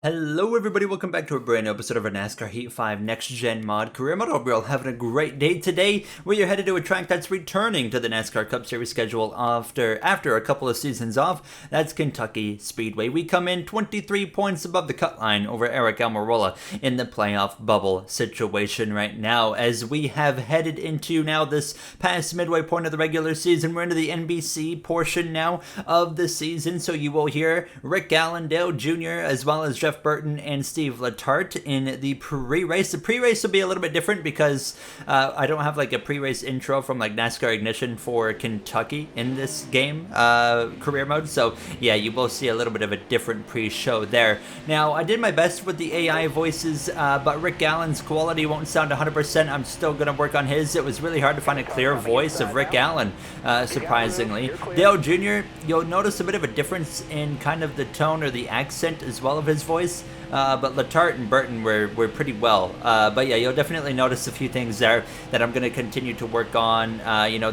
Hello everybody, welcome back to a brand new episode of our NASCAR Heat 5 Next Gen Mod Career Mode. Hope you're all having a great day today. We are headed to a track that's returning to the NASCAR Cup Series schedule after a couple of seasons off. That's Kentucky Speedway. We come in 23 points above the cut line over Eric Almirola in the playoff bubble situation right now. As we have headed into now this past midway point of the regular season, we're into the NBC portion now of the season. So you will hear Rick Allendale Jr. as well as Jeff Burton and Steve Letarte in the pre-race. The pre-race will be a little bit different because I don't have like a pre-race intro from like NASCAR Ignition for Kentucky in this game career mode. So yeah, you will see a little bit of a different pre-show there. Now, I did my best with the AI voices, but Rick Allen's quality won't sound 100%. I'm still going to work on his. It was really hard to find a clear voice of Rick Allen, surprisingly. Dale Jr., you'll notice a bit of a difference in kind of the tone or the accent as well of his voice. But Letarte and Burton were pretty well. But yeah, you'll definitely notice a few things there that I'm going to continue to work on,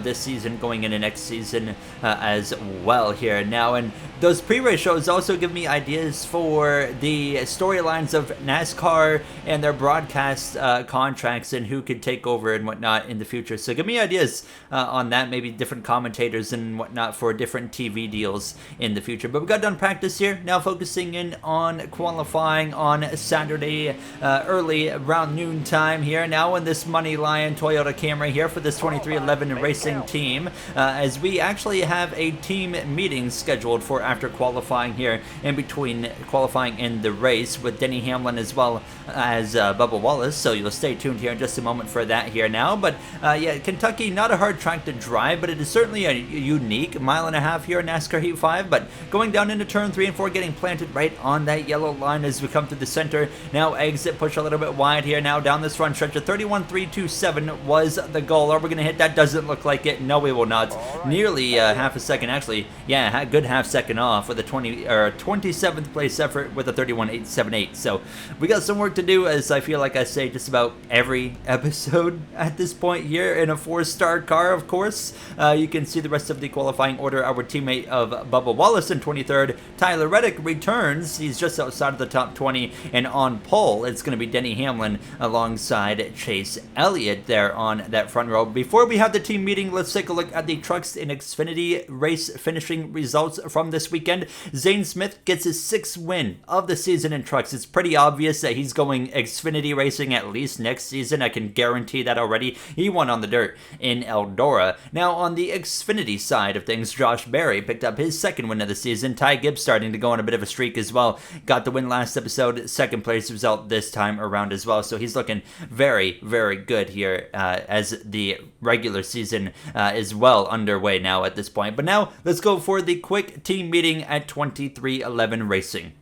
this season, going into next season as well here now. And those pre-race shows also give me ideas for the storylines of NASCAR and their broadcast contracts and who could take over and whatnot in the future. So give me ideas on that, maybe different commentators and whatnot for different TV deals in the future. But we got done practice here, now focusing in on qualifying on Saturday early around noon time here now in this Money Lion Toyota Camry here for this 2311 racing team, as we actually have a team meeting scheduled for after qualifying here in between qualifying and the race with Denny Hamlin as well as Bubba Wallace. So you'll stay tuned here in just a moment for that here now. But yeah, Kentucky, not a hard track to drive, but it is certainly a unique mile-and-a-half here in NASCAR Heat 5. But going down into turn 3 and 4, getting planted right on that yellow line as we come through the center. Now exit, push a little bit wide here now down this front stretch. A 31.327 was the goal. Are we going to hit that? Doesn't look like it. No, we will not. Nearly half a second, actually. Yeah, good half second off with a 27th place effort with a 31.878. So we got some work to do, as I feel like I say just about every episode at this point here in a 4-star car, of course. You can see the rest of the qualifying order. Our teammate of Bubba Wallace in 23rd. Tyler Reddick returns. He's just outside of the top 20, and on pole it's going to be Denny Hamlin alongside Chase Elliott there on that front row. Before we have the team meeting, let's take a look at the Trucks in Xfinity race finishing results from this weekend. Zane Smith gets his 6th win of the season in trucks. It's pretty obvious that he's going Xfinity racing at least next season. I can guarantee that already. He won on the dirt in Eldora. Now on the Xfinity side of things, Josh Berry picked up his 2nd win of the season. Ty Gibbs starting to go on a bit of a streak as well. Got the win last episode, 2nd place result this time around as well. So he's looking very, very good here as the regular season is well underway now at this point. But now let's go for the quick team meeting at 2311 Racing.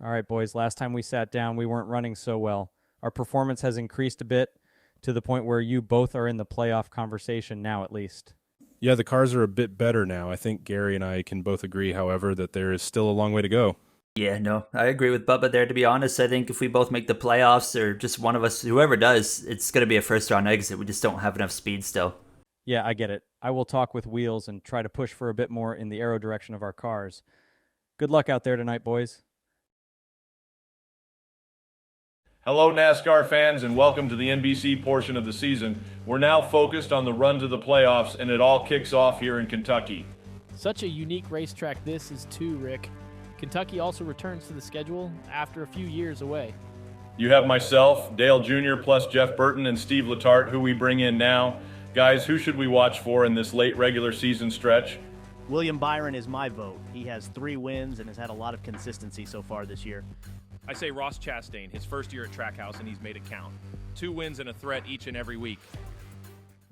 All right, boys, last time we sat down, we weren't running so well. Our performance has increased a bit to the point where you both are in the playoff conversation now, at least. Yeah, the cars are a bit better now. I think Gary and I can both agree, however, that there is still a long way to go. Yeah, no, I agree with Bubba there, to be honest. I think if we both make the playoffs, or just one of us, whoever does, it's going to be a first-round exit. We just don't have enough speed still. Yeah, I get it. I will talk with Wheels and try to push for a bit more in the aero direction of our cars. Good luck out there tonight, boys. Hello, NASCAR fans, and welcome to the NBC portion of the season. We're now focused on the run to the playoffs, and it all kicks off here in Kentucky. Such a unique racetrack this is too, Rick. Kentucky also returns to the schedule after a few years away. You have myself, Dale Jr., plus Jeff Burton and Steve Letarte, who we bring in now. Guys, who should we watch for in this late regular season stretch? William Byron is my vote. He has 3 wins and has had a lot of consistency so far this year. I say Ross Chastain, his first year at Trackhouse, and he's made it count. 2 wins and a threat each and every week.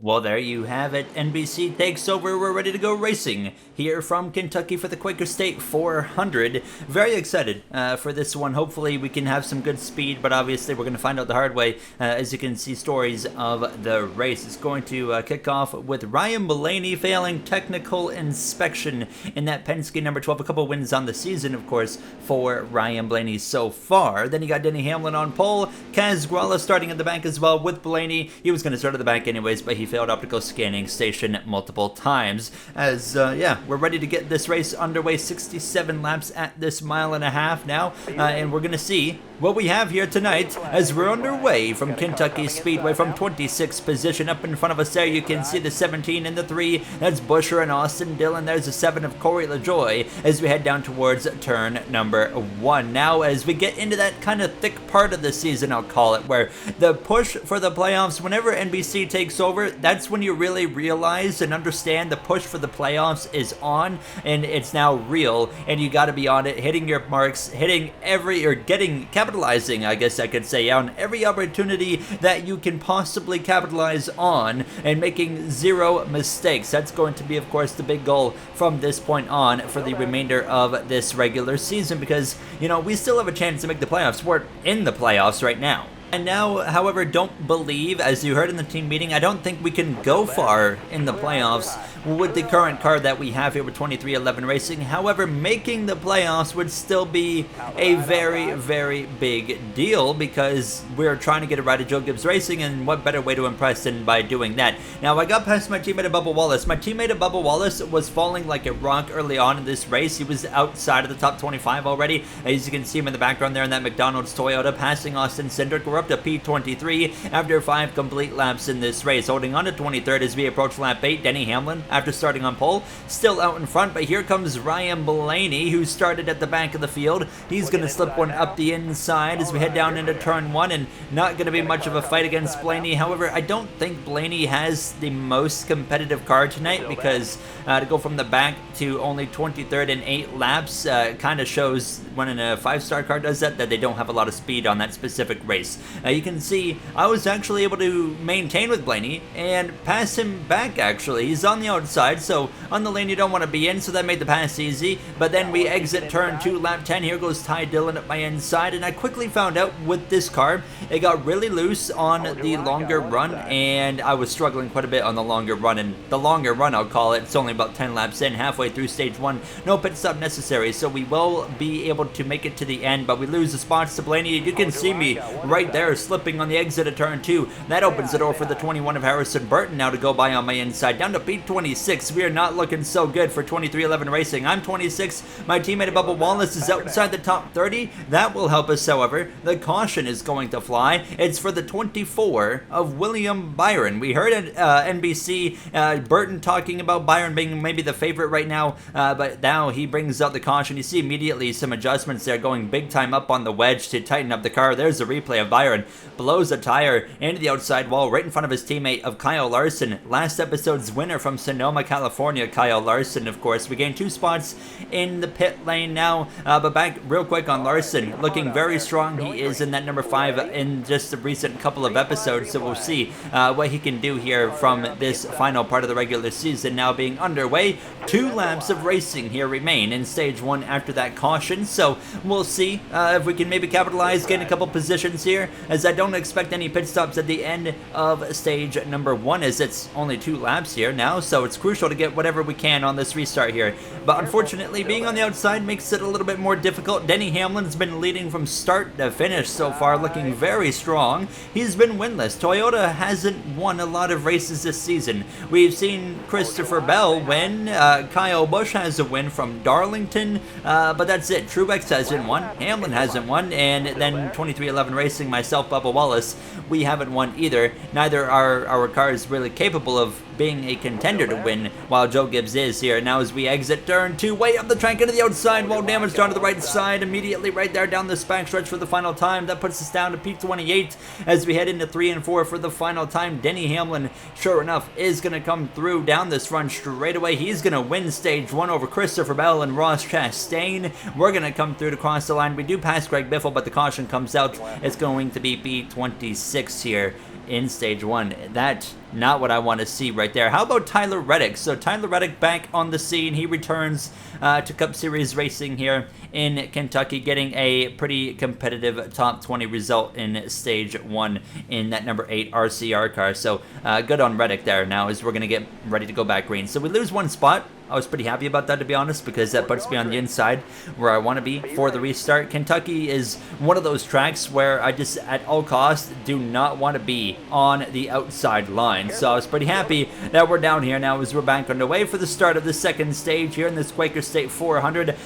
Well, there you have it. NBC takes over. We're ready to go racing here from Kentucky for the Quaker State 400. Very excited for this one. Hopefully we can have some good speed, but obviously we're going to find out the hard way as you can see stories of the race. It's going to kick off with Ryan Blaney failing technical inspection in that Penske number 12. A couple wins on the season, of course, for Ryan Blaney so far. Then you got Denny Hamlin on pole. Kaz Gralla starting at the back as well with Blaney. He was going to start at the back anyways, but he failed optical scanning station multiple times. As, yeah, we're ready to get this race underway. 67 laps at this 1.5 miles now, and we're going to see what we have here tonight as we're underway from Kentucky Speedway from 26th position. Up in front of us there, you can see the 17 and the 3. That's Busher and Austin Dillon. There's the 7 of Corey LaJoy as we head down towards turn number 1. Now, as we get into that kind of thick part of the season, I'll call it, where the push for the playoffs, whenever NBC takes over, that's when you really realize and understand the push for the playoffs is on, and it's now real, and you got to be on it, hitting your marks, hitting every, or capitalizing, I guess I could say, on every opportunity that you can possibly capitalize on, and making 0 mistakes. That's going to be, of course, the big goal from this point on for the remainder of this regular season, because, you know, we still have a chance to make the playoffs. We're in the playoffs right now. And now, however, don't believe, as you heard in the team meeting, I don't think we can go far in the playoffs with the current car that we have here with 2311 Racing. However, making the playoffs would still be a very, very big deal, because we're trying to get a ride at Joe Gibbs Racing, and what better way to impress than by doing that. Now, I got past my teammate at Bubba Wallace. My teammate at Bubba Wallace was falling like a rock early on in this race. He was outside of the top 25 already. As you can see him in the background there in that McDonald's Toyota, passing Austin Cindric. We're up to P23 after 5 complete laps in this race. Holding on to 23rd as we approach lap 8. Denny Hamlin, after starting on pole, still out in front, but here comes Ryan Blaney, who started at the back of the field. He's going to slip one up the inside as we head down into turn 1, and not going to be much of a fight against Blaney. However, I don't think Blaney has the most competitive car tonight, because to go from the back to only 23rd in 8 laps kind of shows when a 5-star car does that they don't have a lot of speed on that specific race. You can see I was actually able to maintain with Blaney and pass him back. Actually, he's on the outside, so on the lane you don't want to be in, so that made the pass easy. But then we exit turn 2, lap 10. Here goes Ty Dillon at my inside, and I quickly found out with this car, it got really loose on the longer run, and I was struggling quite a bit on the longer run. And the longer run, I'll call it, it's only about 10 laps in, halfway through stage 1. No pit stop necessary, so we will be able to make it to the end, but we lose the spots to Blaney. You can see me right there slipping on the exit of turn 2. That opens the door for the 21 of Harrison Burton now to go by on my inside. Down to P26. We are not looking so good for 2311 Racing. I'm 26. My teammate at Bubba Wallace is outside the top 30. That will help us, however. The caution is going to fly. It's for the 24 of William Byron. We heard at NBC Burton talking about Byron being maybe the favorite right now, but now he brings out the caution. You see immediately some adjustments there, going big time up on the wedge to tighten up the car. There's a replay of Byron. Blows a tire into the outside wall right in front of his teammate of Kyle Larson. Last episode's winner from Sonoma, California, Kyle Larson, of course. We gained 2 spots in the pit lane now, but back real quick on Larson. Looking very strong. He is in that number 5 in just the recent couple of episodes, so we'll see what he can do here from this final part of the regular season now being underway. 2 laps of racing here remain in stage 1 after that caution, so we'll see if we can maybe capitalize, gain a couple positions here, as I don't expect any pit stops at the end of stage number 1, as it's only 2 laps here now, so it's crucial to get whatever we can on this restart here. But unfortunately, being on the outside makes it a little bit more difficult. Denny Hamlin's been leading from start to finish so far, looking very strong. He's been winless. Toyota hasn't won a lot of races this season. We've seen Christopher Bell win. Kyle Busch has a win from Darlington, but that's it. Truex hasn't won. Hamlin hasn't won, and then 2311 Racing, myself, Bubba Wallace, we haven't won either. Neither are our cars really capable of being a contender to win, while Joe Gibbs is here. Now as we exit turn 2, way up the track into the outside, wall damage down to the right side, immediately right there down this back stretch for the final time. That puts us down to P28 as we head into 3 and 4 for the final time. Denny Hamlin, sure enough, is going to come through down this run straight away. He's going to win stage 1 over Christopher Bell and Ross Chastain. We're going to come through to cross the line. We do pass Greg Biffle, but the caution comes out. It's going to be P26 here in stage 1. That's not what I want to see right there. How about Tyler Reddick? So Tyler Reddick back on the scene. He returns to Cup Series racing here in Kentucky, getting a pretty competitive top 20 result in stage 1 in that number 8 RCR car. So good on Reddick there now as we're going to get ready to go back green. So we lose 1 spot. I was pretty happy about that, to be honest, because that puts me on the inside where I want to be for the restart. Kentucky is one of those tracks where I just, at all costs, do not want to be on the outside line. So I was pretty happy that we're down here now as we're back underway for the start of the second stage here in this Quaker State 400.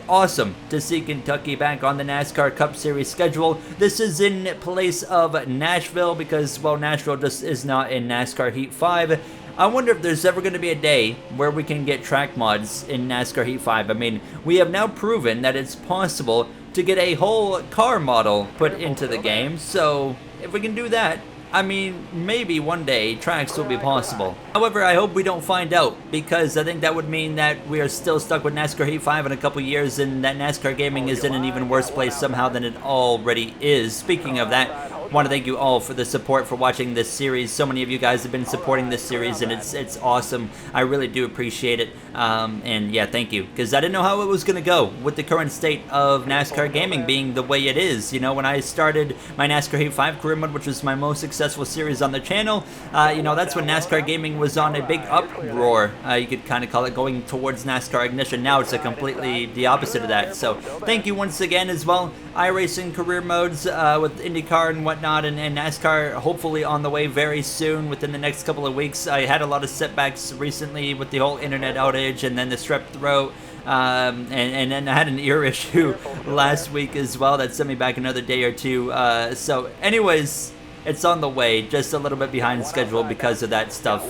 Awesome to see Kentucky back on the NASCAR Cup Series schedule. This is in place of Nashville because, well, Nashville just is not in NASCAR Heat 5. I wonder if there's ever going to be a day where we can get track mods in NASCAR Heat 5. I mean, we have now proven that it's possible to get a whole car model put into the game, so if we can do that, I mean, maybe one day tracks will be possible. However, I hope we don't find out, because I think that would mean that we are still stuck with NASCAR Heat 5 in a couple years, and that NASCAR gaming is in an even worse place somehow than it already is. Speaking of that, I want to thank you all for the support for watching this series. So many of you guys have been supporting this series, and it's awesome. I really do appreciate it. And yeah, thank you, because I didn't know how it was going to go with the current state of NASCAR gaming being the way it is. You know, when I started my NASCAR Heat 5 career mode, which was my most successful series on the channel, you know, that's when NASCAR gaming was on a big uproar. You could kind of call it going towards NASCAR ignition. Now it's completely the opposite of that. So thank you once again as well. iRacing career modes with IndyCar and whatnot, and NASCAR hopefully on the way very soon within the next couple of weeks. I had a lot of setbacks recently with the whole internet outage and then the strep throat. And then I had an ear issue last week as well that sent me back another day or two. So anyways, it's on the way, just a little bit behind schedule because of that stuff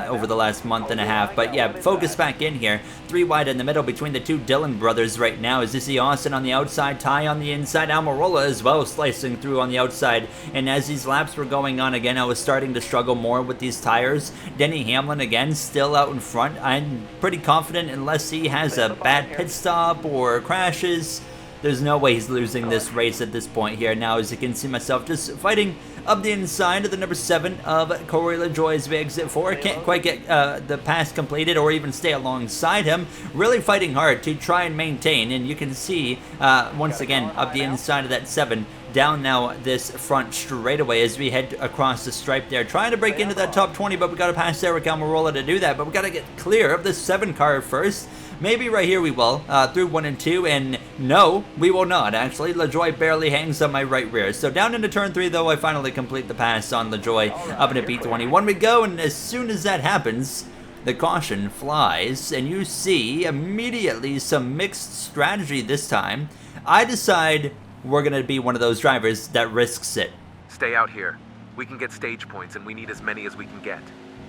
over the last month and a half. But yeah, focus back in here. 3 wide in the middle between the two Dillon brothers right now. As you see Austin on the outside, Ty on the inside, Almirola as well slicing through on the outside. And as these laps were going on again, I was starting to struggle more with these tires. Denny Hamlin again still out in front. I'm pretty confident unless he has a bad pit stop or crashes, there's no way he's losing this race at this point here. Now, as you can see myself just fighting up the inside of the number 7 of Corey LaJoie as we exit 4. Can't quite get the pass completed or even stay alongside him. Really fighting hard to try and maintain. And you can see, once again, up the inside of that 7. Down now this front straightaway as we head across the stripe there. Trying to break into that top 20, but we got to pass Eric Almirola to do that. But we got to get clear of the 7 car first. Maybe right here we will, through 1 and 2, and no, we will not, actually. LaJoie barely hangs on my right rear. So down into turn 3, though, I finally complete the pass on LaJoie up into P21. We go, and as soon as that happens, the caution flies, and you see immediately some mixed strategy this time. I decide we're going to be one of those drivers that risks it. Stay out here. We can get stage points, and we need as many as we can get.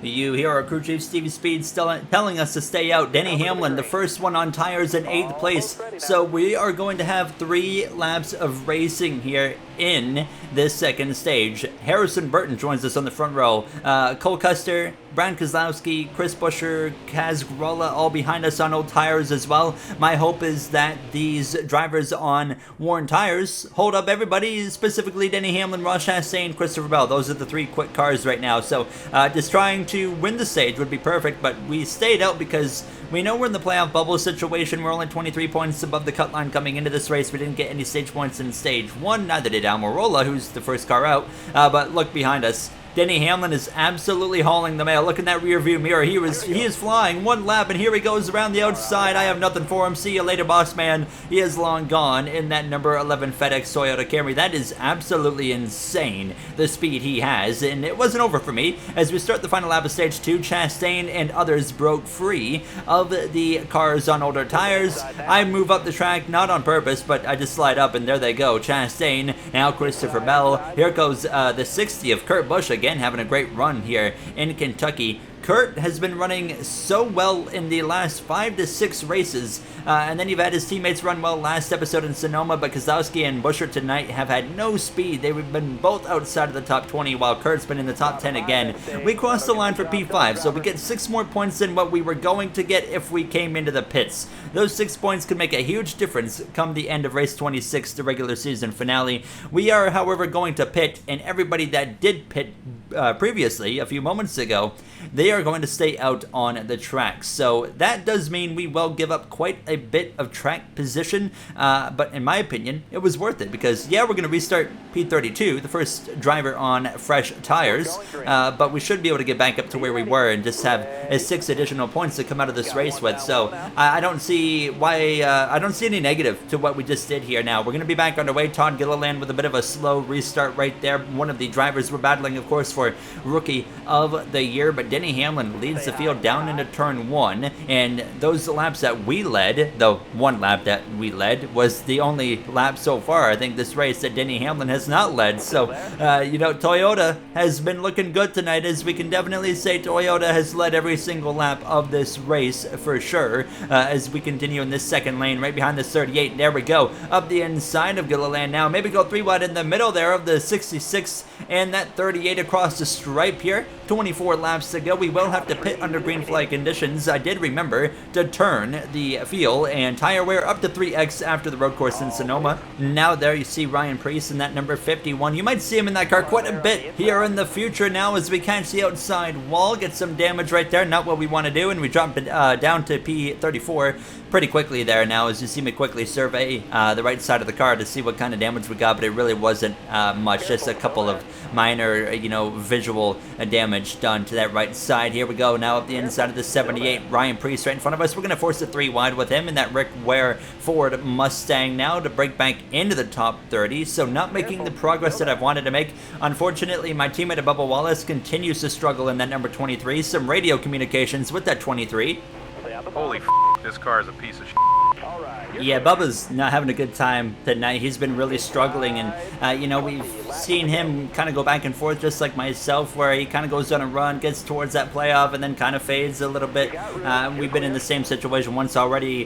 You hear our crew chief Stevie Speed still telling us to stay out. Denny Hamlin, the first one on tires in 8th place. So we are going to have 3 laps of racing here in this second stage. Harrison Burton joins us on the front row. Cole Custer, Brian Kozlowski, Chris Buescher, Kaz Gralla all behind us on old tires as well. My hope is that these drivers on worn tires hold up everybody, specifically Denny Hamlin, Ross Chastain, Christopher Bell. Those are the 3 quick cars right now. So just trying to win the stage would be perfect, but we stayed out because we know we're in the playoff bubble situation. We're only 23 points above the cut line coming into this race. We didn't get any stage points in stage 1, neither did Almirola, who's the first car out. But look behind us. Denny Hamlin is absolutely hauling the mail. Look in that rear view mirror. He is flying 1 lap, and here he goes around the outside. I have nothing for him. See you later, boss man. He is long gone in that number 11 FedEx Toyota Camry. That is absolutely insane, the speed he has. And it wasn't over for me. As we start the final lap of stage 2, Chastain and others broke free of the cars on older tires. I move up the track, not on purpose, but I just slide up, and there they go. Chastain, now Christopher Bell. Here goes the 60 of Kurt Busch again, having a great run here in Kentucky. Kurt has been running so well in the last 5 to 6 races, and then you've had his teammates run well last episode in Sonoma, but Kozlowski and Buescher tonight have had no speed. They've been both outside of the top 20, while Kurt's been in the top 10 again. We crossed the line for P5, so we get 6 more points than what we were going to get if we came into the pits. Those 6 points could make a huge difference come the end of race 26, the regular season finale. We are, however, going to pit, and everybody that did pit previously, a few moments ago, they are going to stay out on the track. So that does mean we will give up quite a bit of track position, but in my opinion, it was worth it because, yeah, we're going to restart P32, the first driver on fresh tires, but we should be able to get back up to where we were and just have 6 additional points to come out of this race with. So I don't see why, I don't see any negative to what we just did here. Now, we're going to be back underway. Todd Gilliland with a bit of a slow restart right there. One of the drivers we're battling, of course, for Rookie of the Year, but Denny Hamlin leads the field down into turn 1, and those laps that we led, the one lap that we led, was the only lap so far, I think, this race that Denny Hamlin has not led. So, you know, Toyota has been looking good tonight, as we can definitely say Toyota has led every single lap of this race for sure, as we continue in this second lane right behind this 38. There we go, up the inside of Gilliland now. Maybe go 3 wide in the middle there of the 66 and that 38 across the stripe here. 24 laps to go. We will have to pit under green flag conditions. I did remember to turn the fuel and tire wear up to 3x after the road course in Sonoma. Now there you see Ryan Preece in that number 51. You might see him in that car quite a bit here in the future now, as we catch the outside wall, get some damage right there. Not what we want to do, and we drop it down to P34 pretty quickly there now, as you see me quickly survey the right side of the car to see what kind of damage we got, but it really wasn't much, just a couple of minor, you know, visual damage done to that right side. Here we go now up the inside of the 78. Ryan Preece right in front of us. We're going to force a 3 wide with him in that Rick Ware Ford Mustang now to break back into the top 30, so not making the progress that I've wanted to make. Unfortunately, my teammate Bubba Wallace continues to struggle in that number 23. Some radio communications with that 23. Holy this car is a piece of Yeah, Bubba's not having a good time tonight. He's been really struggling, and you know, we've seen him kind of go back and forth just like myself, where he kind of goes on a run, gets towards that playoff, and then kind of fades a little bit. We've been in the same situation once already,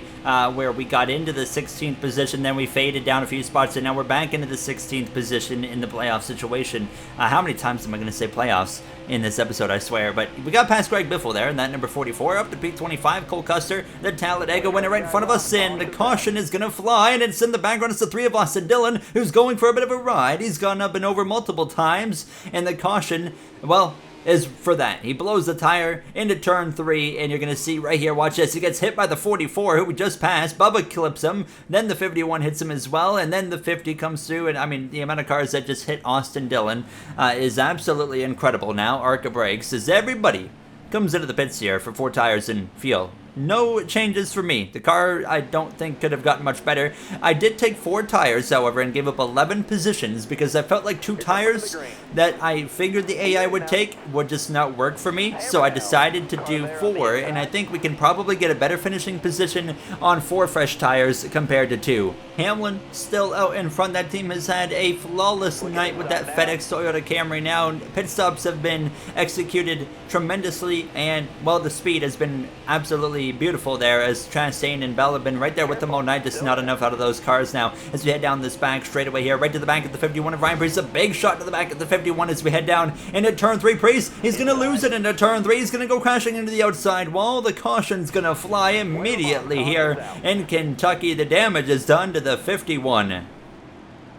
where we got into the 16th position, then we faded down a few spots, and now we're back into the 16th position in the playoff situation. How many times am I going to say playoffs in this episode, I swear? But we got past Greg Biffle there, and that number 44 up to P25. Cole Custer, the Talladega winner, right in front of us, and the caution is going to fly, and it's in the background. It's the 3 of Austin Dillon, who's going for a bit of a ride. He's gone up and over multiple times, and the caution, well, is for that. He blows the tire into turn 3, and you're going to see right here, watch this, he gets hit by the 44, who we just passed. Bubba clips him, then the 51 hits him as well, and then the 50 comes through, and I mean, the amount of cars that just hit Austin Dillon is absolutely incredible now. Arca brakes as everybody comes into the pits here for 4 tires and fuel. No changes for me. The car, I don't think, could have gotten much better. I did take 4 tires, however, and gave up 11 positions because I felt like 2 tires that I figured the AI would take would just not work for me. So I decided to do 4, and I think we can probably get a better finishing position on 4 fresh tires compared to 2. Hamlin still out in front. That team has had a flawless night with that FedEx Toyota Camry now. Pit stops have been executed tremendously, and, well, the speed has been absolutely beautiful there, as Chastain and Bell have been right there with them all night. Just not enough out of those cars now as we head down this back straightaway here, right to the back of the 51 of Ryan Preece. A big shot to the back of the 51 as we head down into turn 3. Preece, he's going to lose it into turn 3. He's going to go crashing into the outside wall. The caution's going to fly immediately here in Kentucky. The damage is done to the 51.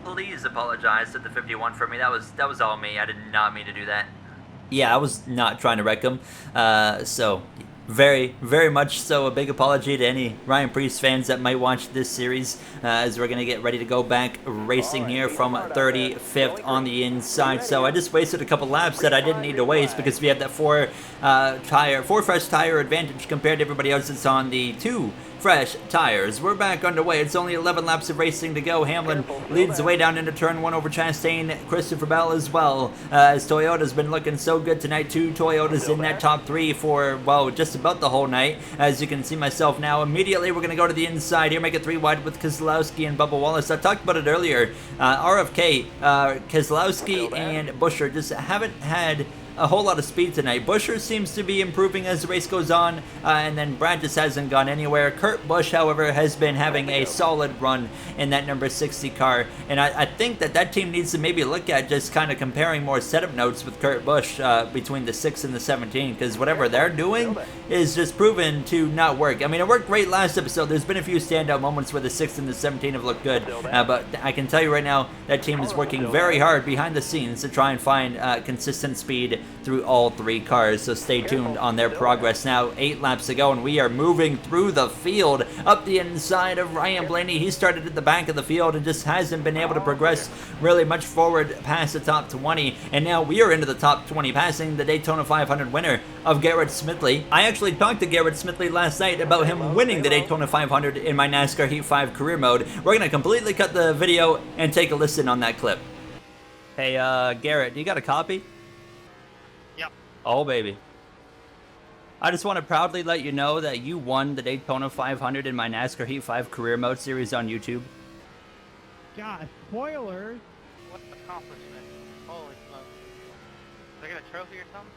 Please apologize to the 51 for me. That was all me. I did not mean to do that. Yeah, I was not trying to wreck him. So very, very much so a big apology to any Ryan Preece fans that might watch this series, as we're going to get ready to go back racing here from 35th on the inside. So I just wasted a couple laps that I didn't need to waste because we have that 4 fresh tire advantage compared to everybody else that's on the 2 fresh tires. We're back underway. It's only 11 laps of racing to go. Hamlin leads the way down into turn 1 over Chastain, Christopher Bell as well, as Toyota's been looking so good tonight. 2 Toyotas in that top 3 for, well, just about the whole night. As you can see myself now, immediately we're going to go to the inside here, make it 3 wide with Keselowski and Bubba Wallace. I talked about it earlier. RFK, Keselowski and Buescher just haven't had a whole lot of speed tonight. Buescher seems to be improving as the race goes on, and then Brad just hasn't gone anywhere. Kurt Busch, however, has been having a solid run in that number 60 car, and I think that team needs to maybe look at just kind of comparing more setup notes with Kurt Busch between the 6 and the 17, because whatever they're doing is just proven to not work. I mean, it worked great last episode. There's been a few standout moments where the 6 and the 17 have looked good, but I can tell you right now, that team is working very hard behind the scenes to try and find consistent speed through all 3 cars, so stay tuned on their progress. Now 8 laps to go, and we are moving through the field up the inside of Ryan Blaney. He started at the back of the field and just hasn't been able to progress really much forward past the top 20, and now we are into the top 20, passing the Daytona 500 winner of Garrett Smithley. I actually talked to Garrett Smithley last night about him winning the Daytona 500 in my NASCAR Heat 5 career mode. We're going to completely cut the video and take a listen on that clip. Hey, Garrett, you got a copy? Yep. Oh, baby. I just want to proudly let you know that you won the Daytona 500 in my NASCAR Heat 5 career mode series on YouTube. God, spoilers. What accomplishment? Holy smokes. Did I get a trophy or something?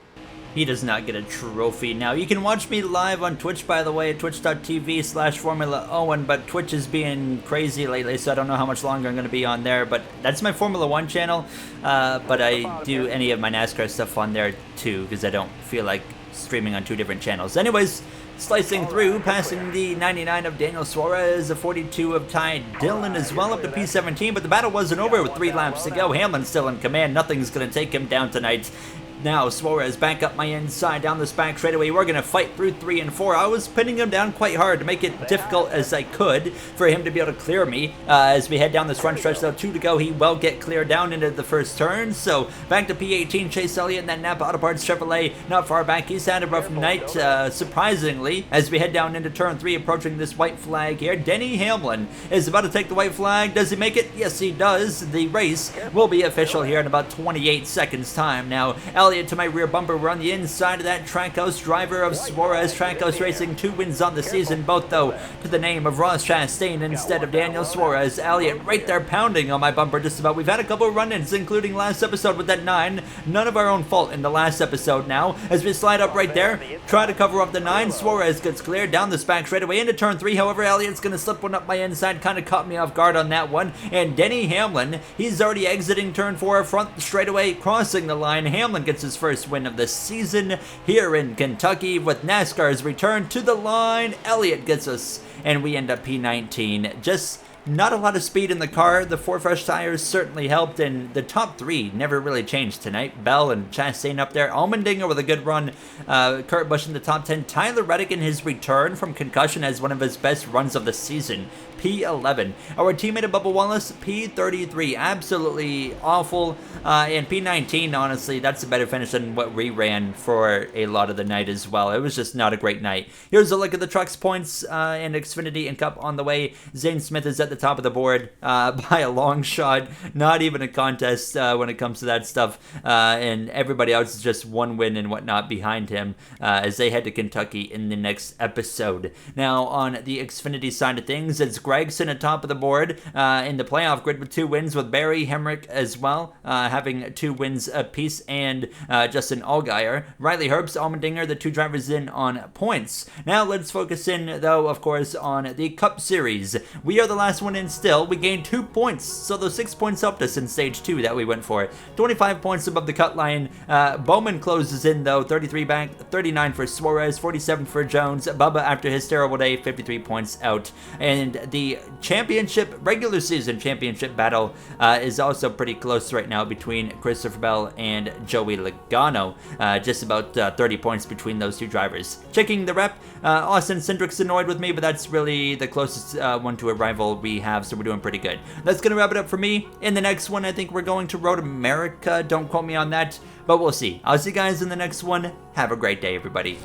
He does not get a trophy. Now, you can watch me live on Twitch, by the way, at twitch.tv/Formula Owen, but Twitch is being crazy lately, so I don't know how much longer I'm going to be on there, but that's my Formula 1 channel, but I do any of my NASCAR stuff on there, too, because I don't feel like streaming on 2 different channels. Anyways, slicing through, passing the 99 of Daniel Suarez, the 42 of Ty Dillon as well, up to P17, but the battle wasn't over with 3 laps to go. Hamlin's still in command. Nothing's going to take him down tonight. Now Suarez back up my inside down this back straightaway. We're going to fight through 3 and 4. I was pinning him down quite hard to make it difficult as I could for him to be able to clear me. As we head down this front stretch, though, 2 to go, he will get cleared down into the first turn. So back to P18, Chase Elliott in that Napa Auto Parts Chevrolet not far back. He's had a rough night, surprisingly, as we head down into turn 3, approaching this white flag here. Denny Hamlin is about to take the white flag. Does he make it? Yes, he does. The race will be official here in about 28 seconds time. Now, Elliott to my rear bumper. We're on the inside of that Trackhouse driver of Suarez. Trackhouse Racing, 2 wins on the season, both though to the name of Ross Chastain instead of Daniel Suarez. Elliott right there pounding on my bumper just about. We've had a couple of run-ins, including last episode with that 9. None of our own fault in the last episode now. As we slide up right there, try to cover up the 9. Suarez gets cleared down this back straightaway into turn 3. However, Elliott's going to slip one up my inside. Kind of caught me off guard on that one. And Denny Hamlin, he's already exiting turn 4, front straightaway, crossing the line. Hamlin gets his first win of the season here in Kentucky with NASCAR's return to the line. Elliott gets us, and we end up P19. Just not a lot of speed in the car. The 4 fresh tires certainly helped, and the top 3 never really changed tonight. Bell and Chastain up there. Allmendinger with a good run. Kurt Busch in the top 10. Tyler Reddick in his return from concussion has one of his best runs of the season. P11. Our teammate Bubba Wallace, P33. Absolutely awful. And P19, honestly, that's a better finish than what we ran for a lot of the night as well. It was just not a great night. Here's a look at the trucks points and Xfinity and Cup on the way. Zane Smith is at the top of the board by a long shot. Not even a contest when it comes to that stuff. And everybody else is just 1 win and whatnot behind him as they head to Kentucky in the next episode. Now, on the Xfinity side of things, it's Gregson at top of the board in the playoff grid with 2 wins, with Barry Hemrick as well having 2 wins apiece, and Justin Allgaier. Riley Herbst, Allmendinger, the 2 drivers in on points. Now let's focus in, though, of course, on the Cup Series. We are the last one in still. We gained 2 points, so those 6 points helped us in Stage 2 that we went for. 25 points above the cut line. Bowman closes in, though, 33 back, 39 for Suarez, 47 for Jones. Bubba, after his terrible day, 53 points out. And the championship, regular season championship battle is also pretty close right now between Christopher Bell and Joey Logano. Just about 30 points between those 2 drivers. Checking the rep, Austin Cindric's annoyed with me, but that's really the closest one to a rival we have, so we're doing pretty good. That's going to wrap it up for me. In the next one, I think we're going to Road America. Don't quote me on that, but we'll see. I'll see you guys in the next one. Have a great day, everybody.